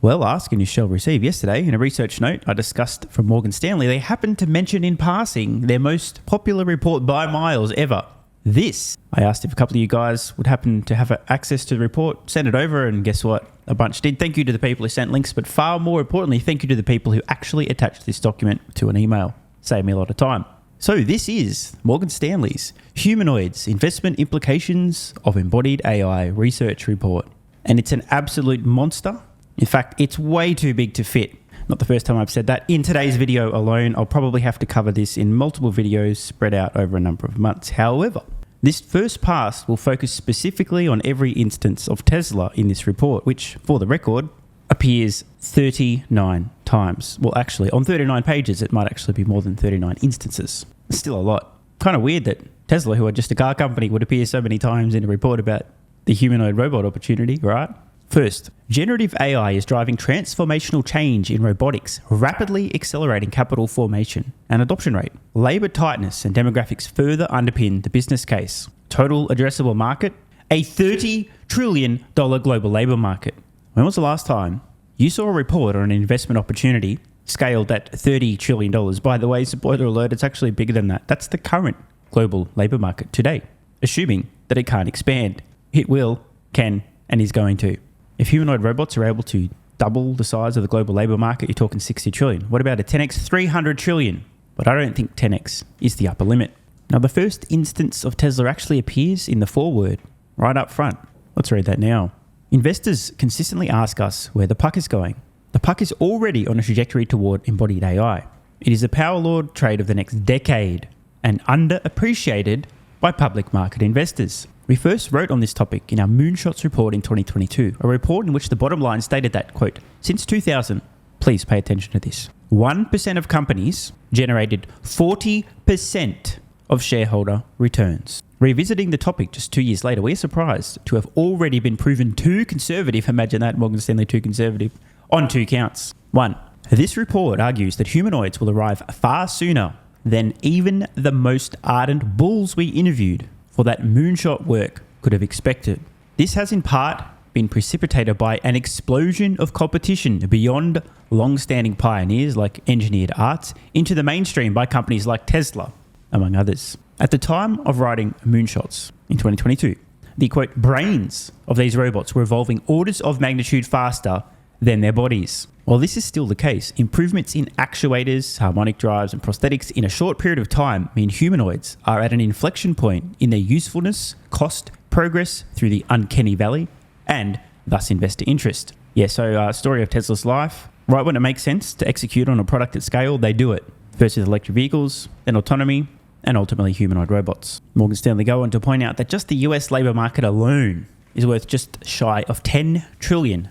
Well, ask and you shall receive. Yesterday, in a research note I discussed from Morgan Stanley, they happened to mention in passing their most popular report by miles ever. This. I asked if a couple of you guys would happen to have access to the report, send it over, and guess what? A bunch did. Thank you to the people who sent links, but far more importantly, thank you to the people who actually attached this document to an email. Saved me a lot of time. So this is Morgan Stanley's Humanoids, Investment Implications of Embodied AI Research Report. And it's an absolute monster. In fact, it's way too big to fit. Not the first time I've said that. In today's video alone, I'll probably have to cover this in multiple videos spread out over a number of months. However, this first pass will focus specifically on every instance of Tesla in this report, which, for the record, appears 39 times. Well, actually, on 39 pages, it might actually be more than 39 instances. It's still a lot. Kind of weird that Tesla, who are just a car company, would appear so many times in a report about the humanoid robot opportunity, right? First, generative AI is driving transformational change in robotics, rapidly accelerating capital formation and adoption rate. Labour tightness and demographics further underpin the business case. Total addressable market, a $30 trillion global labour market. When was the last time you saw a report on an investment opportunity scaled at $30 trillion? By the way, spoiler alert, it's actually bigger than that. That's the current global labour market today, assuming that it can't expand. It will, can, and is going to. If humanoid robots are able to double the size of the global labour market, you're talking 60 trillion. What about a 10x? 300 trillion. But I don't think 10x is the upper limit. Now, the first instance of Tesla actually appears in the foreword, right up front. Let's read that now. Investors consistently ask us where the puck is going. The puck is already on a trajectory toward embodied AI. It is a power lord trade of the next decade and underappreciated by public market investors. We first wrote on this topic in our Moonshots report in 2022, a report in which the bottom line stated that, quote, since 2000, please pay attention to this, 1% of companies generated 40% of shareholder returns. Revisiting the topic just 2 years later, we're surprised to have already been proven too conservative, imagine that, Morgan Stanley too conservative, on two counts. One, this report argues that humanoids will arrive far sooner than even the most ardent bulls we interviewed for that moonshot work could have expected. This has in part been precipitated by an explosion of competition beyond long-standing pioneers like Engineered Arts into the mainstream by companies like Tesla, among others. At the time of writing Moonshots in 2022, the quote brains of these robots were evolving orders of magnitude faster than their bodies. While this is still the case, improvements in actuators, harmonic drives, and prosthetics in a short period of time mean humanoids are at an inflection point in their usefulness, cost, progress through the uncanny valley, and thus investor interest. Yeah, so story of Tesla's life. Right when it makes sense to execute on a product at scale, they do it. First with electric vehicles, then autonomy, and ultimately humanoid robots. Morgan Stanley go on to point out that just the US labour market alone is worth just shy of $10 trillion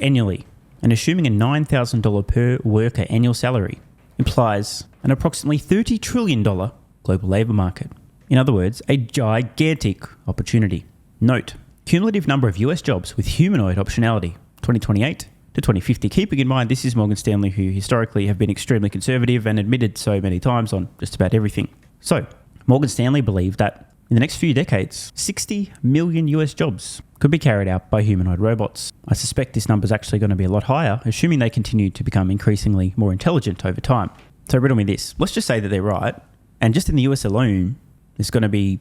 annually. And assuming a $9,000 per worker annual salary implies an approximately $30 trillion global labour market. In other words, a gigantic opportunity. Note, cumulative number of US jobs with humanoid optionality, 2028 to 2050. Keeping in mind, this is Morgan Stanley, who historically have been extremely conservative and admitted so many times on just about everything. So, Morgan Stanley believed that in the next few decades, 60 million US jobs could be carried out by humanoid robots. I suspect this number is actually going to be a lot higher, assuming they continue to become increasingly more intelligent over time. So riddle me this. Let's just say that they're right. And just in the US alone, there's going to be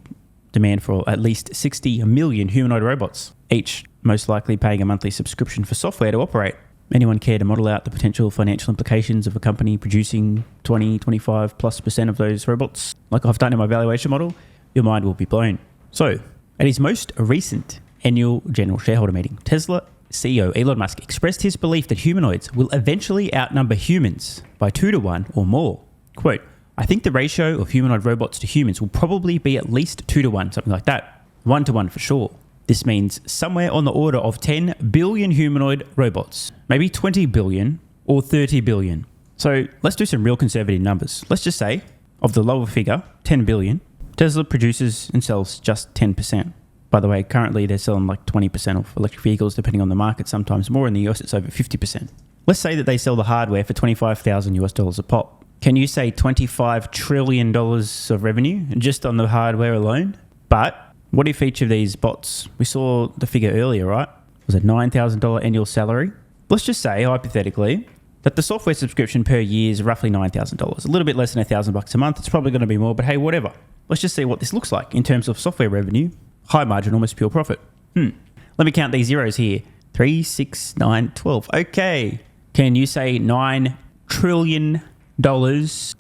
demand for at least 60 million humanoid robots, each most likely paying a monthly subscription for software to operate. Anyone care to model out the potential financial implications of a company producing 20, 25+% of those robots, like I've done in my valuation model? Your mind will be blown. So, at his most recent annual general shareholder meeting, Tesla CEO Elon Musk expressed his belief that humanoids will eventually outnumber humans by 2 to 1 or more. Quote, I think the ratio of humanoid robots to humans will probably be at least 2 to 1, something like that. 1 to 1 for sure. This means somewhere on the order of 10 billion humanoid robots, maybe 20 billion or 30 billion. So let's do some real conservative numbers. Let's just say, of the lower figure, 10 billion, Tesla produces and sells just 10%. By the way, currently they're selling like 20% of electric vehicles, depending on the market, sometimes more. In the US, it's over 50%. Let's say that they sell the hardware for $25,000 a pop. Can you say $25 trillion of revenue just on the hardware alone? But what if each of these bots, we saw the figure earlier, right? Was a $9,000 annual salary let's just say, hypothetically, that the software subscription per year is roughly $9,000. A little bit less than $1,000 a month. It's probably going to be more, but hey, whatever. Let's just see what this looks like in terms of software revenue, high margin, almost pure profit. Let me count these zeros here. 3, 6, 9, 12. Okay. Can you say $9 trillion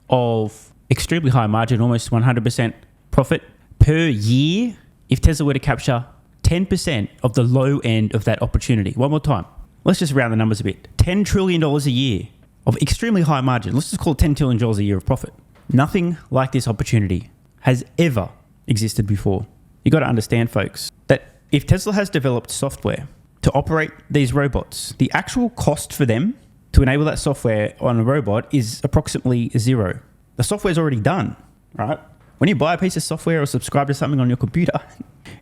of extremely high margin, almost 100% profit per year if Tesla were to capture 10% of the low end of that opportunity? One more time. Let's just round the numbers a bit. $10 trillion a year of extremely high margin. Let's just call it $10 trillion a year of profit. Nothing like this opportunity has ever existed before. You got to understand, folks, that if Tesla has developed software to operate these robots, the actual cost for them to enable that software on a robot is approximately zero. The software's already done, right? When you buy a piece of software or subscribe to something on your computer,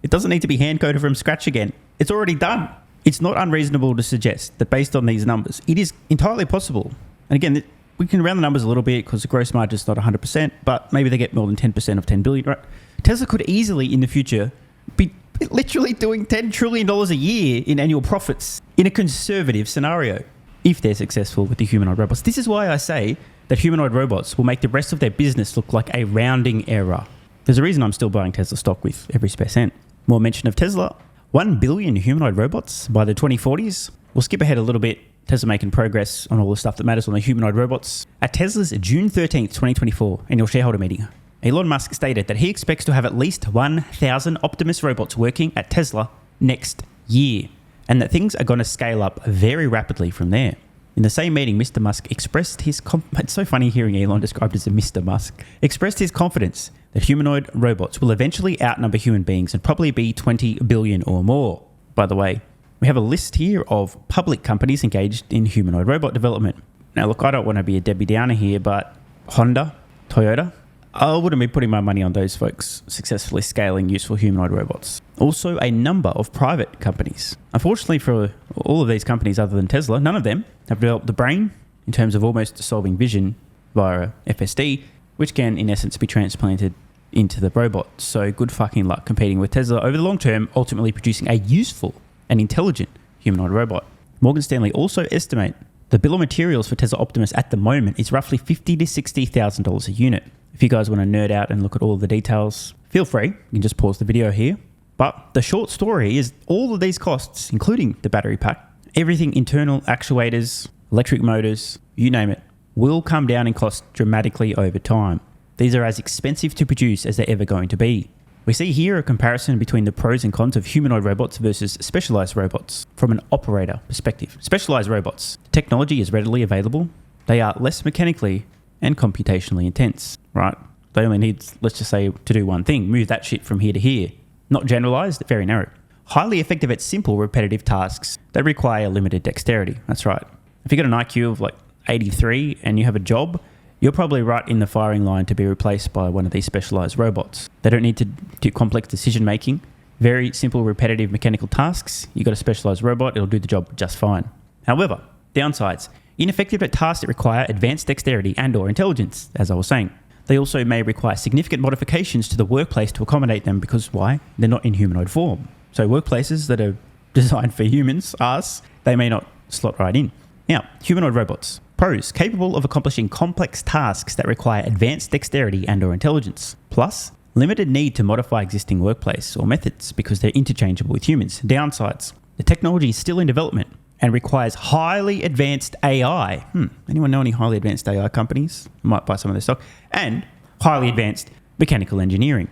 it doesn't need to be hand-coded from scratch again. It's already done. It's not unreasonable to suggest that based on these numbers, it is entirely possible. And again, we can round the numbers a little bit because the gross margin is not 100%, but maybe they get more than 10% of 10 billion, right? Tesla could easily in the future be literally doing $10 trillion a year in annual profits in a conservative scenario if they're successful with the humanoid robots. This is why I say that humanoid robots will make the rest of their business look like a rounding error. There's a reason I'm still buying Tesla stock with every spare cent. More mention of Tesla. 1 billion humanoid robots by the 2040s. We'll skip ahead a little bit. Tesla making progress on all the stuff that matters on the humanoid robots. At Tesla's June 13th, 2024 annual shareholder meeting, Elon Musk stated that he expects to have at least 1,000 Optimus robots working at Tesla next year, and that things are going to scale up very rapidly from there. In the same meeting, Mr. Musk expressed his it's so funny hearing Elon described as a Mr. Musk, expressed his confidence that humanoid robots will eventually outnumber human beings and probably be 20 billion or more. By the way, we have a list here of public companies engaged in humanoid robot development. Now look, I don't want to be a Debbie Downer here, but Honda, Toyota, I wouldn't be putting my money on those folks successfully scaling useful humanoid robots. Also, a number of private companies. Unfortunately for all of these companies other than Tesla, none of them have developed the brain in terms of almost solving vision via FSD, which can in essence be transplanted into the robot. So good fucking luck competing with Tesla over the long term, ultimately producing a useful and intelligent humanoid robot. Morgan Stanley also estimate the bill of materials for Tesla Optimus at the moment is roughly $50,000 to $60,000 a unit. If you guys want to nerd out and look at all of the details, feel free. You can just pause the video here. But the short story is all of these costs, including the battery pack, everything internal actuators, electric motors, you name it, will come down in cost dramatically over time. These are as expensive to produce as they're ever going to be. We see here a comparison between the pros and cons of humanoid robots versus specialized robots from an operator perspective. Specialized robots, technology is readily available. They are less mechanically and computationally intense, right? They only need, let's just say, to do one thing, move that shit from here to here. Not generalized, very narrow. Highly effective at simple repetitive tasks that require limited dexterity. That's right. If you got an IQ of like 83 and you have a job, you're probably right in the firing line to be replaced by one of these specialized robots. They don't need to do complex decision making. Very simple repetitive mechanical tasks. You got a specialized robot, it'll do the job just fine. However, downsides. Ineffective at tasks that require advanced dexterity and or intelligence, as I was saying. They also may require significant modifications to the workplace to accommodate them because why? They're not in humanoid form. So workplaces that are designed for humans, us, they may not slot right in. Now, humanoid robots. Pros, capable of accomplishing complex tasks that require advanced dexterity and or intelligence. Plus, limited need to modify existing workplace or methods because they're interchangeable with humans. Downsides, the technology is still in development and requires highly advanced AI. Anyone know any highly advanced AI companies? I might buy some of their stock. And highly advanced mechanical engineering.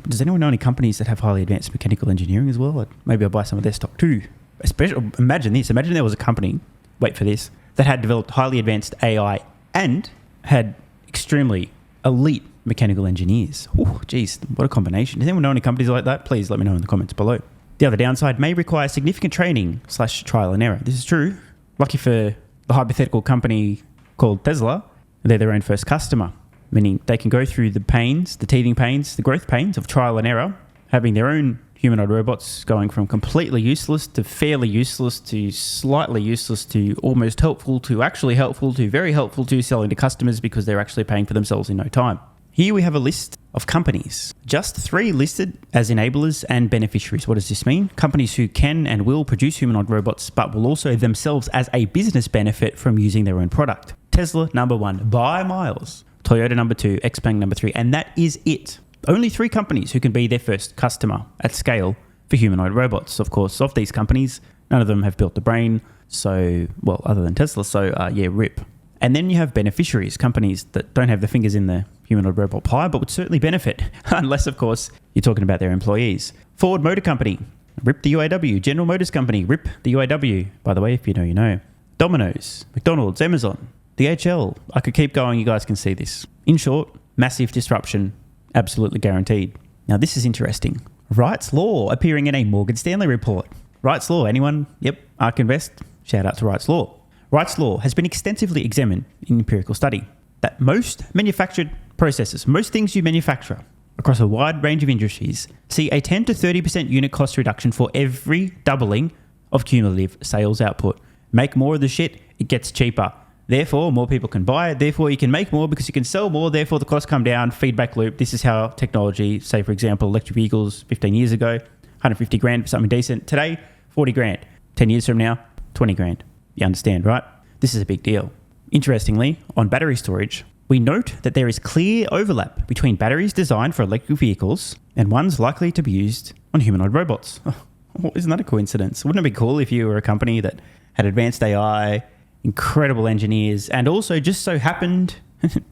Does anyone know any companies that have highly advanced mechanical engineering as well? Maybe I'll buy some of their stock too. Especially, imagine this. Imagine there was a company, wait for this, that had developed highly advanced AI and had extremely elite mechanical engineers. Oh, geez, what a combination. Does anyone know any companies like that? Please let me know in the comments below. The other downside may require significant training / trial and error. This is true. Lucky for the hypothetical company called Tesla, they're their own first customer, meaning they can go through the pains, the teething pains, the growth pains of trial and error, having their own humanoid robots going from completely useless to fairly useless to slightly useless to almost helpful to actually helpful to very helpful to selling to customers because they're actually paying for themselves in no time. Here we have a list of companies. Just 3 listed as enablers and beneficiaries. What does this mean? Companies who can and will produce humanoid robots, but will also themselves as a business benefit from using their own product. Tesla, number 1, by miles. Toyota, number 2, XPeng, number 3. And that is it. Only 3 companies who can be their first customer at scale for humanoid robots. Of course, of these companies, none of them have built the brain. So, well, other than Tesla. So, RIP. And then you have beneficiaries, companies that don't have the fingers in the humanoid robot pie, but would certainly benefit, unless, of course, you're talking about their employees. Ford Motor Company, RIP the UAW. General Motors Company, RIP the UAW. By the way, if you know, you know. Domino's, McDonald's, Amazon, DHL. I could keep going. You guys can see this. In short, massive disruption, absolutely guaranteed. Now, this is interesting. Wright's Law appearing in a Morgan Stanley report. Wright's Law, anyone? Yep, ARK Invest. Shout out to Wright's Law. Wright's Law has been extensively examined in empirical study that most manufactured processes, most things you manufacture across a wide range of industries, see a 10 to 30% unit cost reduction for every doubling of cumulative sales output. Make more of the shit, it gets cheaper. Therefore, more people can buy it. Therefore, you can make more because you can sell more. Therefore, the costs come down. Feedback loop. This is how technology, say, for example, electric vehicles 15 years ago, 150 grand for something decent. Today, 40 grand. 10 years from now, 20 grand. You understand, right? This is a big deal. Interestingly, on battery storage, we note that there is clear overlap between batteries designed for electric vehicles and ones likely to be used on humanoid robots. Oh, isn't that a coincidence? Wouldn't it be cool if you were a company that had advanced AI, incredible engineers, and also just so happened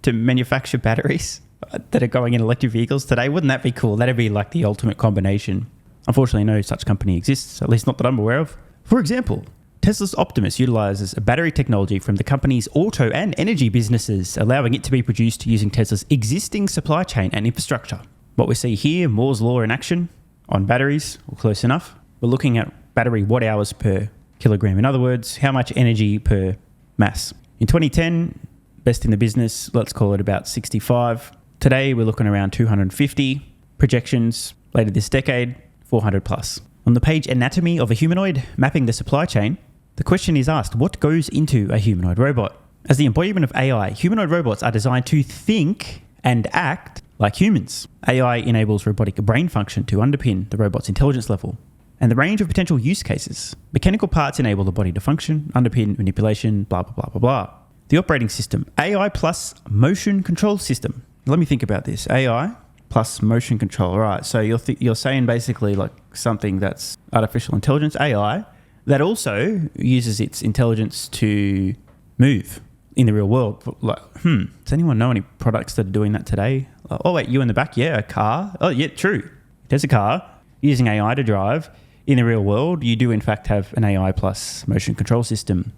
to manufacture batteries that are going in electric vehicles today? Wouldn't that be cool? That'd be like the ultimate combination. Unfortunately, no such company exists, at least not that I'm aware of. For example, Tesla's Optimus utilizes a battery technology from the company's auto and energy businesses, allowing it to be produced using Tesla's existing supply chain and infrastructure. What we see here, Moore's Law in action on batteries, or close enough. We're looking at battery watt hours per kilogram. In other words, how much energy per mass. In 2010, best in the business, let's call it about 65. Today, we're looking around 250. Projections later this decade, 400 plus. On the page Anatomy of a Humanoid, mapping the supply chain, the question is asked, what goes into a humanoid robot? As the embodiment of AI, humanoid robots are designed to think and act like humans. AI enables robotic brain function to underpin the robot's intelligence level and the range of potential use cases. Mechanical parts enable the body to function, underpin manipulation, blah, blah, blah, blah, blah. The operating system, AI plus motion control system. Let me think about this. AI plus motion control. All right, so you're saying basically like something that's artificial intelligence, AI, that also uses its intelligence to move in the real world. Like, does anyone know any products that are doing that today? Oh, wait, you in the back? Yeah, a car. Oh, yeah, true. There's a car using AI to drive. In the real world, you do in fact have an AI plus motion control system.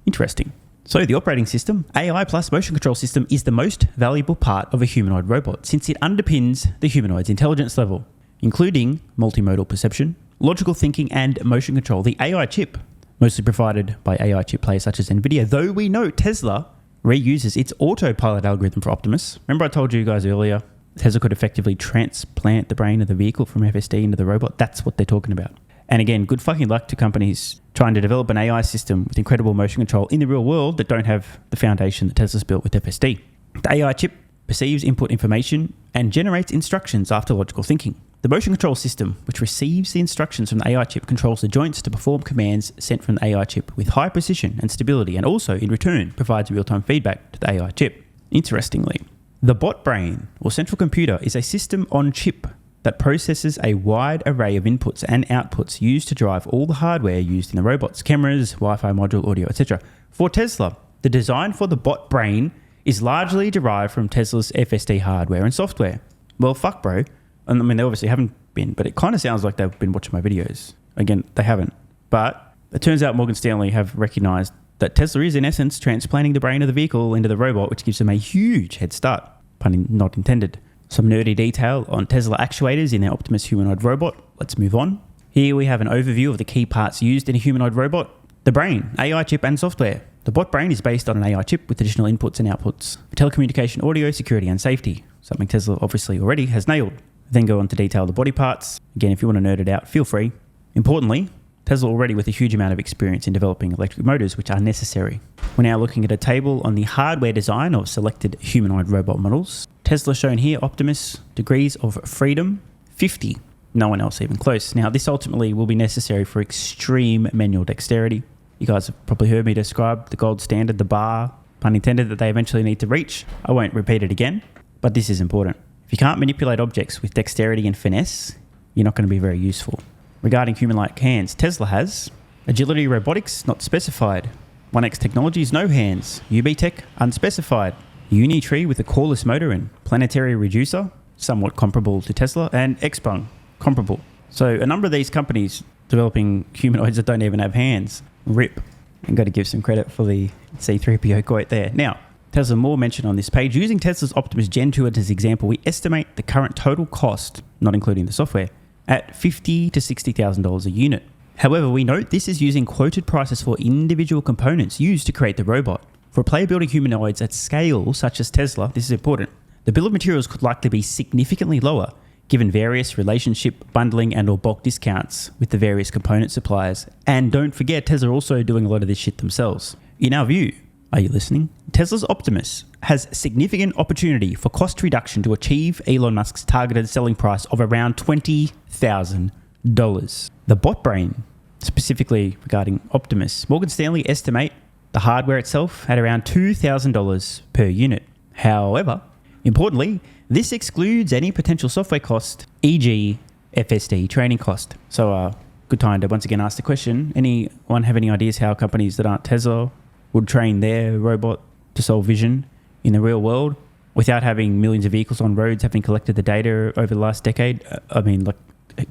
Interesting. So the operating system, AI plus motion control system, is the most valuable part of a humanoid robot since it underpins the humanoid's intelligence level, including multimodal perception, logical thinking, and motion control. The AI chip, mostly provided by AI chip players such as NVIDIA, though we know Tesla reuses its autopilot algorithm for Optimus. Remember I told you guys earlier, Tesla could effectively transplant the brain of the vehicle from FSD into the robot? That's what they're talking about. And again, good fucking luck to companies trying to develop an AI system with incredible motion control in the real world that don't have the foundation that Tesla's built with FSD. The AI chip perceives input information and generates instructions after logical thinking. The motion control system, which receives the instructions from the AI chip, controls the joints to perform commands sent from the AI chip with high precision and stability, and also, in return, provides real-time feedback to the AI chip. Interestingly, the bot brain, or central computer, is a system on chip that processes a wide array of inputs and outputs used to drive all the hardware used in the robots, cameras, Wi-Fi module, audio, etc. For Tesla, the design for the bot brain is largely derived from Tesla's FSD hardware and software. Well, fuck, bro. And I mean, they obviously haven't been, but it kind of sounds like they've been watching my videos. Again, they haven't. But it turns out Morgan Stanley have recognized that Tesla is, in essence, transplanting the brain of the vehicle into the robot, which gives them a huge head start. Pun not intended. Some nerdy detail on Tesla actuators in their Optimus humanoid robot. Let's move on. Here we have an overview of the key parts used in a humanoid robot. The brain, AI chip and software. The bot brain is based on an AI chip with additional inputs and outputs for telecommunication, audio, security, and safety. Something Tesla obviously already has nailed. Then go on to detail the body parts. Again, if you want to nerd it out, feel free. Importantly, Tesla already with a huge amount of experience in developing electric motors which are necessary. We're now looking at a table on the hardware design of selected humanoid robot models. Tesla shown here, Optimus, degrees of freedom, 50. No one else even close. Now, this ultimately will be necessary for extreme manual dexterity. You guys have probably heard me describe the gold standard, the bar, pun intended, that they eventually need to reach. I won't repeat it again, but this is important. If you can't manipulate objects with dexterity and finesse, you're not going to be very useful. Regarding human-like hands, Tesla has agility robotics, not specified. 1X Technologies, no hands. UB Tech, unspecified. Unitree with a coreless motor and planetary reducer, somewhat comparable to Tesla, and Xpeng, comparable. So a number of these companies developing humanoids that don't even have hands. RIP. And got to give some credit for the C-3PO quote there. Now, Tesla more mentioned on this page. Using Tesla's Optimus Gen 2 as example, we estimate the current total cost, not including the software, at $50,000 to $60,000 a unit. However, we note this is using quoted prices for individual components used to create the robot. For player building humanoids at scale, such as Tesla, this is important. The bill of materials could likely be significantly lower, given various relationship, bundling and or bulk discounts with the various component suppliers. And don't forget, Tesla are also doing a lot of this shit themselves. In our view, are you listening? Tesla's Optimus has significant opportunity for cost reduction to achieve Elon Musk's targeted selling price of around $20,000. The bot brain, specifically regarding Optimus, Morgan Stanley estimate the hardware itself at around $2,000 per unit. However, importantly, this excludes any potential software cost, e.g. FSD training cost. So good time to once again ask the question, anyone have any ideas how companies that aren't Tesla would train their robot to solve vision in the real world without having millions of vehicles on roads, having collected the data over the last decade? I mean, like,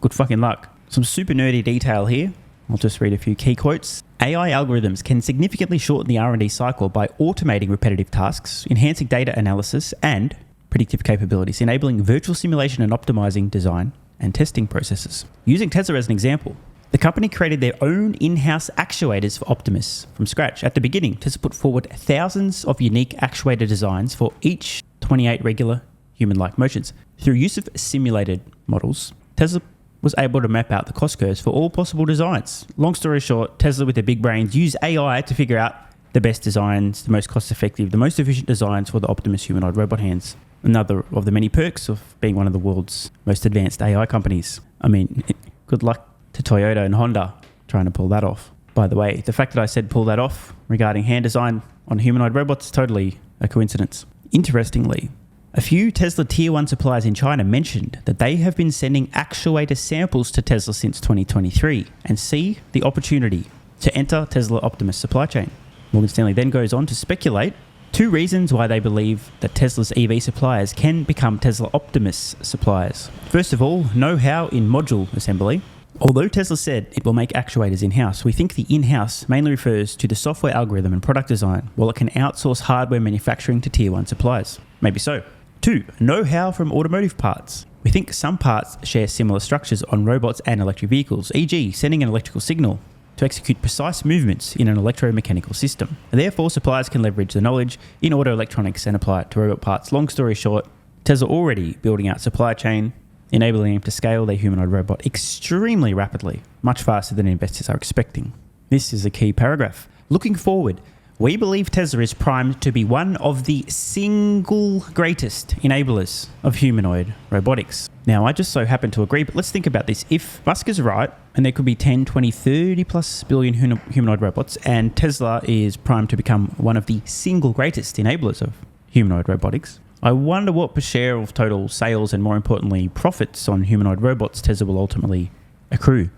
good fucking luck. Some super nerdy detail here. I'll just read a few key quotes. AI algorithms can significantly shorten the R&D cycle by automating repetitive tasks, enhancing data analysis and predictive capabilities, enabling virtual simulation and optimizing design and testing processes. Using Tesla as an example, the company created their own in-house actuators for Optimus from scratch. At the beginning, Tesla put forward thousands of unique actuator designs for each 28 regular human-like motions. Through use of simulated models, Tesla was able to map out the cost curves for all possible designs. Long story short, Tesla with their big brains use AI to figure out the best designs, the most cost-effective, the most efficient designs for the Optimus humanoid robot hands. Another of the many perks of being one of the world's most advanced AI companies. I mean, good luck to Toyota and Honda trying to pull that off. By the way, the fact that I said pull that off regarding hand design on humanoid robots is totally a coincidence. Interestingly, a few Tesla Tier 1 suppliers in China mentioned that they have been sending actuator samples to Tesla since 2023 and see the opportunity to enter Tesla Optimus supply chain. Morgan Stanley then goes on to speculate 2 reasons why they believe that Tesla's EV suppliers can become Tesla Optimus suppliers. First of all, know-how in module assembly. Although Tesla said it will make actuators in-house, we think the in-house mainly refers to the software algorithm and product design, while it can outsource hardware manufacturing to Tier 1 suppliers. Maybe so. 2, know-how from automotive parts. We think some parts share similar structures on robots and electric vehicles, e.g. sending an electrical signal to execute precise movements in an electromechanical system. And therefore, suppliers can leverage the knowledge in auto electronics and apply it to robot parts. Long story short, Tesla already building out supply chain, enabling them to scale their humanoid robot extremely rapidly, much faster than investors are expecting. This is a key paragraph. Looking forward, we believe Tesla is primed to be one of the single greatest enablers of humanoid robotics. Now, I just so happen to agree, but let's think about this. If Musk is right, and there could be 10, 20, 30 plus billion humanoid robots, and Tesla is primed to become one of the single greatest enablers of humanoid robotics, I wonder what per share of total sales and, more importantly, profits on humanoid robots Tesla will ultimately accrue.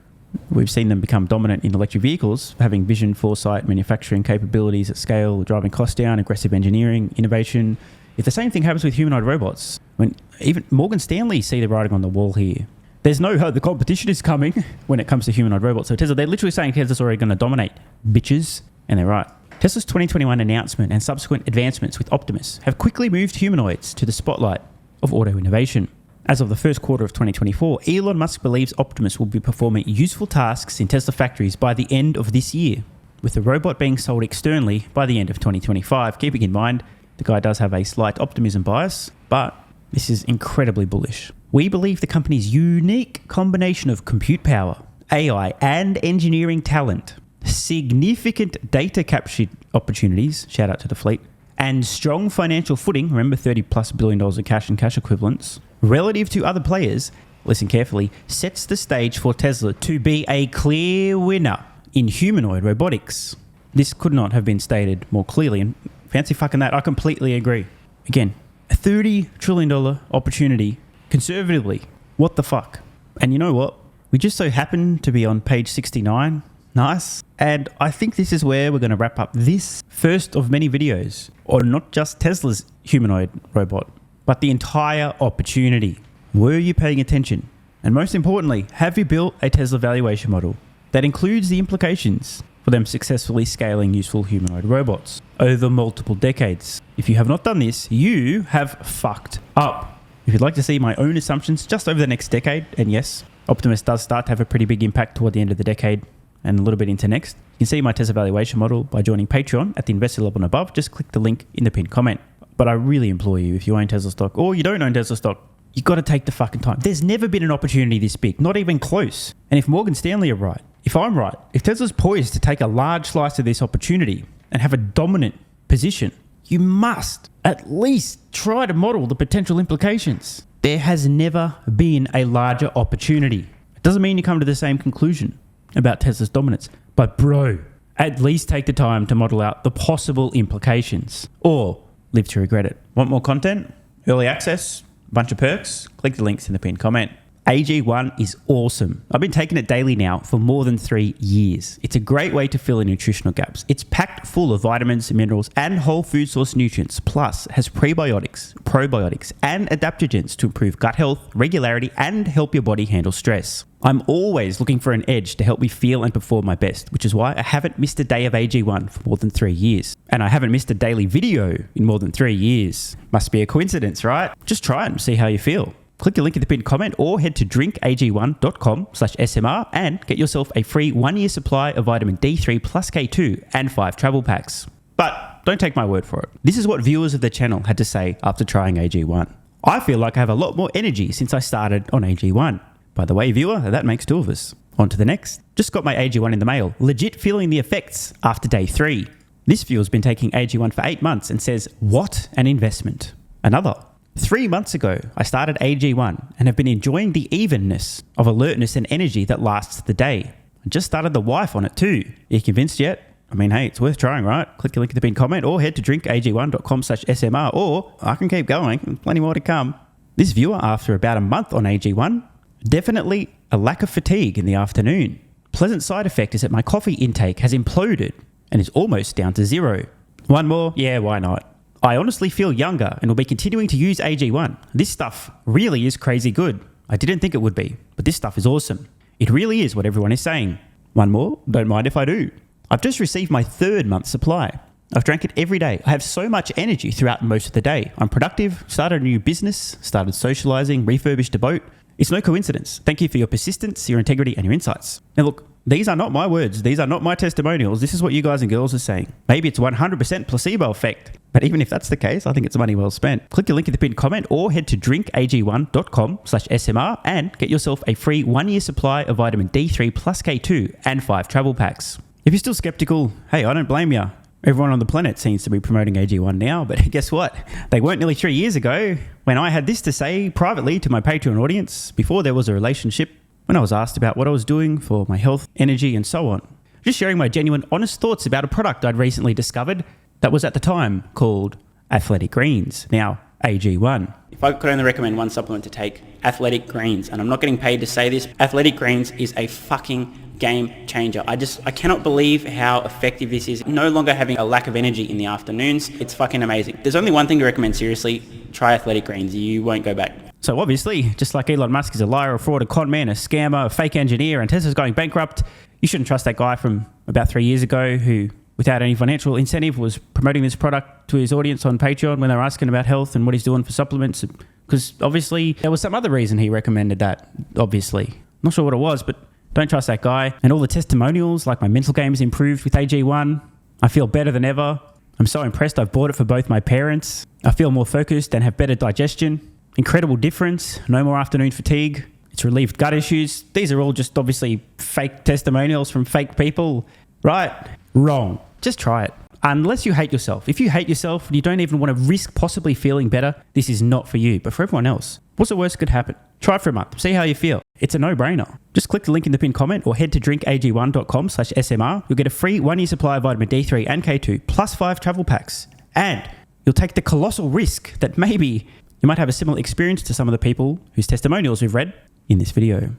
We've seen them become dominant in electric vehicles, having vision, foresight, manufacturing capabilities at scale, driving costs down, aggressive engineering, innovation. If the same thing happens with humanoid robots, when even Morgan Stanley see the writing on the wall here, there's no hope. The competition is coming when it comes to humanoid robots. So Tesla, they're literally saying Tesla's already going to dominate, bitches. And they're right. Tesla's 2021 announcement and subsequent advancements with Optimus have quickly moved humanoids to the spotlight of auto innovation. As of the first quarter of 2024, Elon Musk believes Optimus will be performing useful tasks in Tesla factories by the end of this year, with the robot being sold externally by the end of 2025. Keeping in mind, the guy does have a slight optimism bias, but this is incredibly bullish. We believe the company's unique combination of compute power, AI and engineering talent, significant data capture opportunities, shout out to the fleet, and strong financial footing, remember $30+ billion of cash and cash equivalents, relative to other players, listen carefully, sets the stage for Tesla to be a clear winner in humanoid robotics. This could not have been stated more clearly, and fancy fucking that, I completely agree. Again, a $30 trillion opportunity, conservatively, what the fuck? And you know what? We just so happen to be on page 69. Nice. And I think this is where we're going to wrap up this first of many videos on not just Tesla's humanoid robot, but the entire opportunity. Were you paying attention? And most importantly, have you built a Tesla valuation model that includes the implications for them successfully scaling useful humanoid robots over multiple decades? If you have not done this, you have fucked up. If you'd like to see my own assumptions just over the next decade, and yes, Optimus does start to have a pretty big impact toward the end of the decade and a little bit into next, you can see my Tesla valuation model by joining Patreon at the investor level and above. Just click the link in the pinned comment. But I really implore you, if you own Tesla stock or you don't own Tesla stock, you got to take the fucking time. There's never been an opportunity this big, not even close. And if Morgan Stanley are right, if I'm right, if Tesla's poised to take a large slice of this opportunity and have a dominant position, you must at least try to model the potential implications. There has never been a larger opportunity. It doesn't mean you come to the same conclusion about Tesla's dominance, but bro, at least take the time to model out the possible implications or live to regret it. Want more content? Early access? Bunch of perks? Click the links in the pinned comment. AG1 is awesome. I've been taking it daily now for more than 3 years. It's a great way to fill in nutritional gaps. It's packed full of vitamins, minerals, and whole food source nutrients, plus has prebiotics, probiotics, and adaptogens to improve gut health, regularity, and help your body handle stress. I'm always looking for an edge to help me feel and perform my best, which is why I haven't missed a day of AG1 for more than 3 years. And I haven't missed a daily video in more than 3 years. Must be a coincidence, right? Just try it and see how you feel. Click the link in the pinned comment or head to drinkag1.com/SMR and get yourself a free 1-year supply of vitamin D3 plus K2 and 5 travel packs. But don't take my word for it. This is what viewers of the channel had to say after trying AG1. I feel like I have a lot more energy since I started on AG1. By the way, viewer, that makes 2 of us. On to the next. Just got my AG1 in the mail. Legit feeling the effects after day 3. This viewer's been taking AG1 for 8 months and says, what an investment. Another. 3 months ago, I started AG1 and have been enjoying the evenness of alertness and energy that lasts the day. I just started the wife on it too. Are you convinced yet? I mean, hey, it's worth trying, right? Click the link in the pinned comment or head to drinkag1.com/SMR or I can keep going. There's plenty more to come. This viewer, after about a month on AG1, definitely a lack of fatigue in the afternoon. Pleasant side effect is that my coffee intake has imploded and is almost down to 0. One more? Yeah, why not? I honestly feel younger and will be continuing to use AG1. This stuff really is crazy good. I didn't think it would be, but this stuff is awesome. It really is what everyone is saying. One more? Don't mind if I do. I've just received my 3rd month supply. I've drank it every day. I have so much energy throughout most of the day. I'm productive, started a new business, started socializing, refurbished a boat. It's no coincidence. Thank you for your persistence, your integrity, and your insights. Now look, these are not my words. These are not my testimonials. This is what you guys and girls are saying. Maybe it's 100% placebo effect. But even if that's the case, I think it's money well spent. Click the link in the pinned comment or head to drinkag1.com/SMR and get yourself a free 1-year supply of vitamin D3 plus K2 and 5 travel packs. If you're still skeptical, hey, I don't blame you. Everyone on the planet seems to be promoting AG1 now, but guess what? They weren't nearly 3 years ago when I had this to say privately to my Patreon audience before there was a relationship, when I was asked about what I was doing for my health, energy, and so on. Just sharing my genuine, honest thoughts about a product I'd recently discovered that was at the time called Athletic Greens, now AG1. If I could only recommend one supplement to take, Athletic Greens, and I'm not getting paid to say this, Athletic Greens is a fucking game changer. I cannot believe how effective this is. No longer having a lack of energy in the afternoons. It's fucking amazing. There's only one thing to recommend, seriously. Try Athletic Greens. You won't go back. So obviously, just like Elon Musk is a liar, a fraud, a con man, a scammer, a fake engineer, and Tesla's going bankrupt, you shouldn't trust that guy from about 3 years ago who, without any financial incentive, was promoting this product to his audience on Patreon when they were asking about health and what he's doing for supplements. Because obviously, there was some other reason he recommended that, obviously. Not sure what it was, but don't trust that guy. And all the testimonials, like my mental game has improved with AG1. I feel better than ever. I'm so impressed I've bought it for both my parents. I feel more focused and have better digestion. Incredible difference. No more afternoon fatigue. It's relieved gut issues. These are all just obviously fake testimonials from fake people. Right? Wrong. Just try it. Unless you hate yourself. If you hate yourself and you don't even want to risk possibly feeling better, this is not for you. But for everyone else, what's the worst that could happen? Try it for a month. See how you feel. It's a no-brainer. Just click the link in the pinned comment or head to drinkag1.com/SMR. You'll get a free 1-year supply of vitamin D3 and K2 plus 5 travel packs. And you'll take the colossal risk that maybe you might have a similar experience to some of the people whose testimonials we've read in this video.